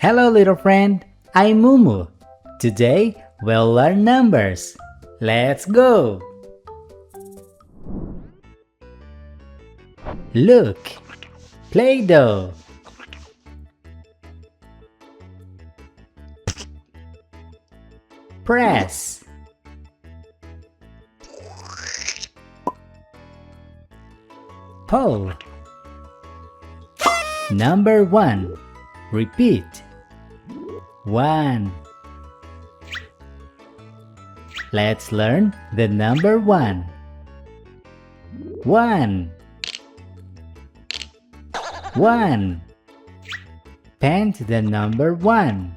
Hello little friend, I'm Mumu. Today we'll learn numbers. Let's go! Look! Play-doh! Press! Pull! Number 1. Repeat. 1. Let's learn the number 1. 1. 1. Paint the number 1.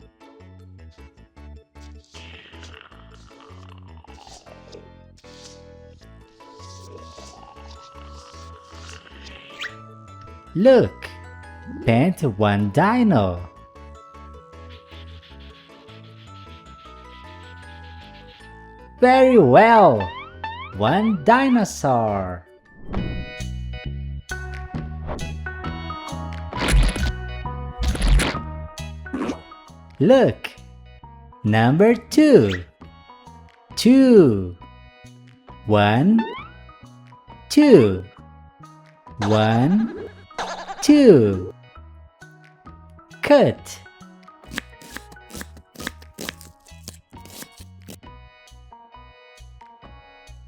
Look! Paint one dino. Very well! One dinosaur. Look! Number 2. 2. 1, 2. 1, 2. Cut.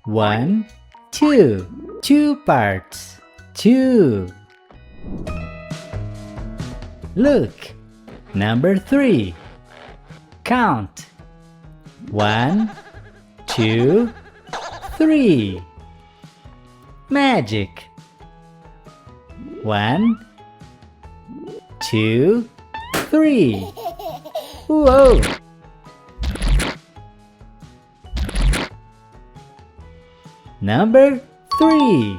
One, two. 2 parts. 2. Look. Number 3. Count. 1, 2, 3. Magic. 1, 2, 3. Whoa! Number 3.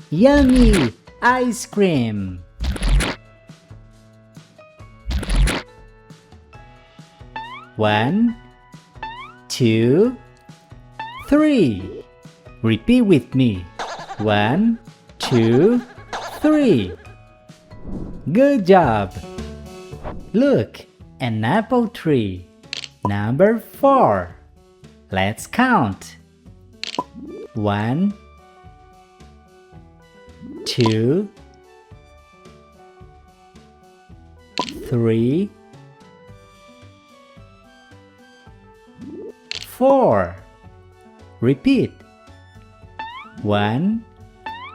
Yummy ice cream. 1, 2, 3. Repeat with me. 1, 2, 3. Good job! Look, an apple tree. Number 4. Let's count. 1, 2, 3, 4. Repeat. 1,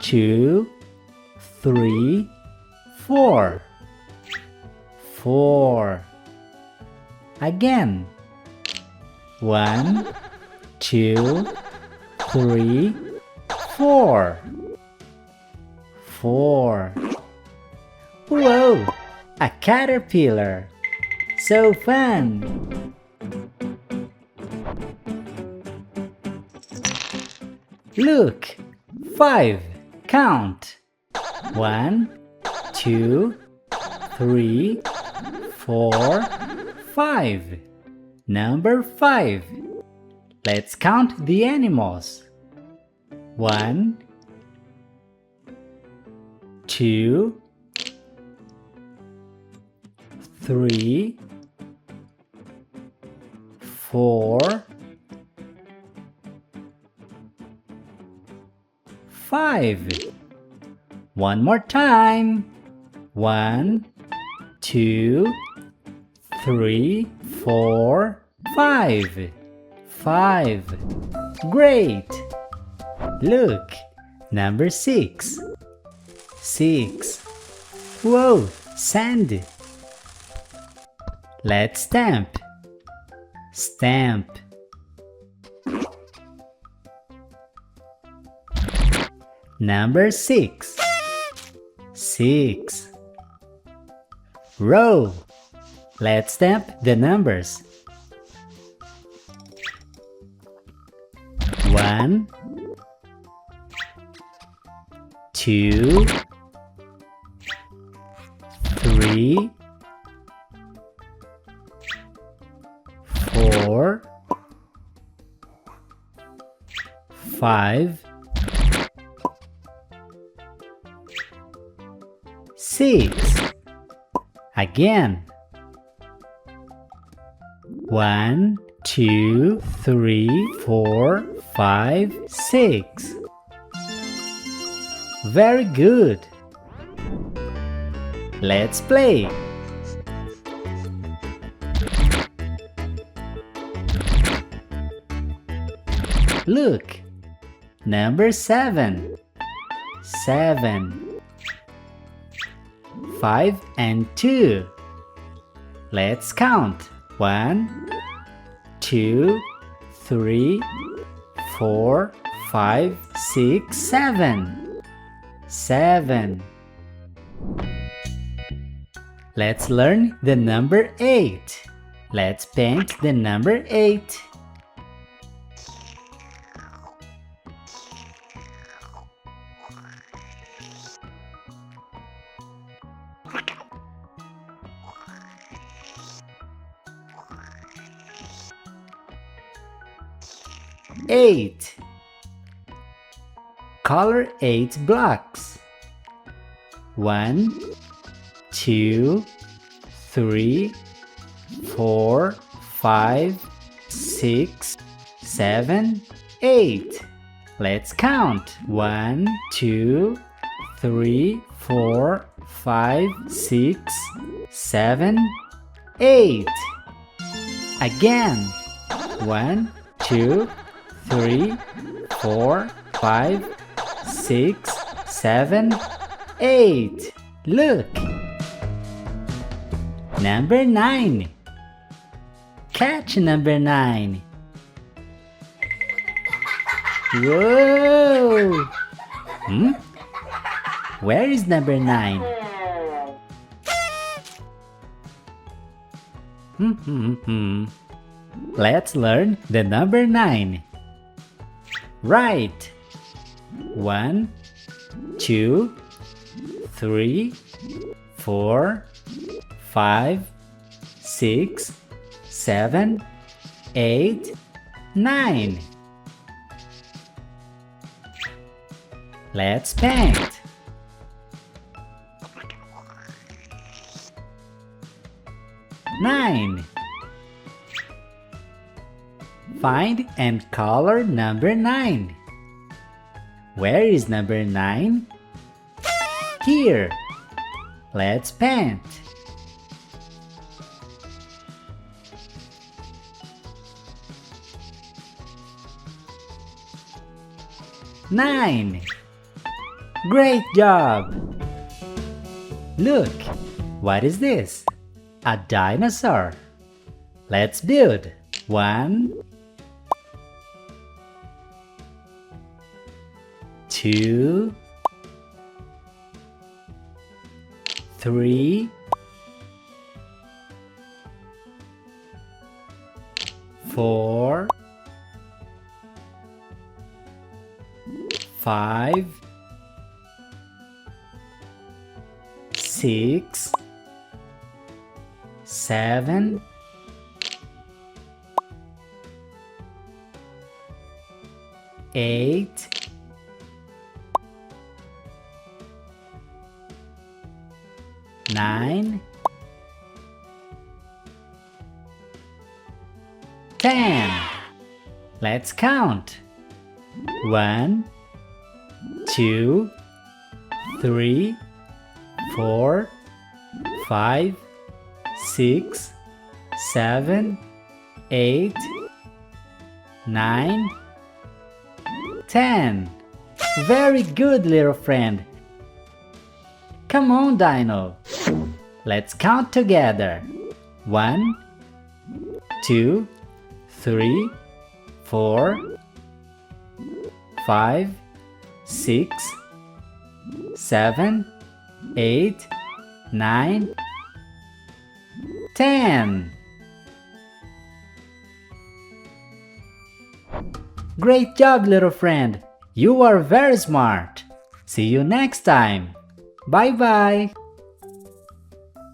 2, 3, 4. 4. Again. 1, 2, 3, 4. 4. Whoa! A caterpillar. So fun! Look! 5. Count. 1, 2, 3, 4, 5. Number 5. Let's count the animals. 1, 2, 3, 4, 5. One more time. 1, 2, 3, 4, 5. 5. Great! Look, number 6. 6. Whoa, sand. Let's stamp. Stamp. Number 6. 6. Row. Let's stamp the numbers. 1, 2, 3, 4, 5, 6. Again. 1, 2, 3, 4, 5, 6. Very good. Let's play. Look, number 7. 7. 5 and 2. Let's count. 1, 2, 3, 4, 5, 6, 7. 7. Let's learn the number 8. Let's paint the number 8. Eight. Color 8 blocks. 1, 2, 3, 4, 5, 6, 7, 8. Let's count. 1, 2, 3, 4, 5, 6, 7, 8. Again. 1, 2, 3, 4, 5, 6, 7, 8. Look. Number 9. Catch number 9. Whoa! Where is number 9? Let's learn the number 9. Right. 1, 2, 3, 4, 5, 6, 7, 8, 9. Let's paint. Nine. Find and color number 9. Where is number 9? Here. Let's paint. Nine. Great job! Look, what is this? A dinosaur. Let's build. 1, 2, 3, 4, 5, 6, 7, 8, 9, 10. Let's count. 1, 2, 3, 4, 5, 6, 7, 8, 9, 10. Very good, little friend. Come on, Dino. Let's count together. 1, 2, 3, 4, 5, 6, 7, 8, 9, 10. Great job, little friend. You are very smart. See you next time. Bye-bye.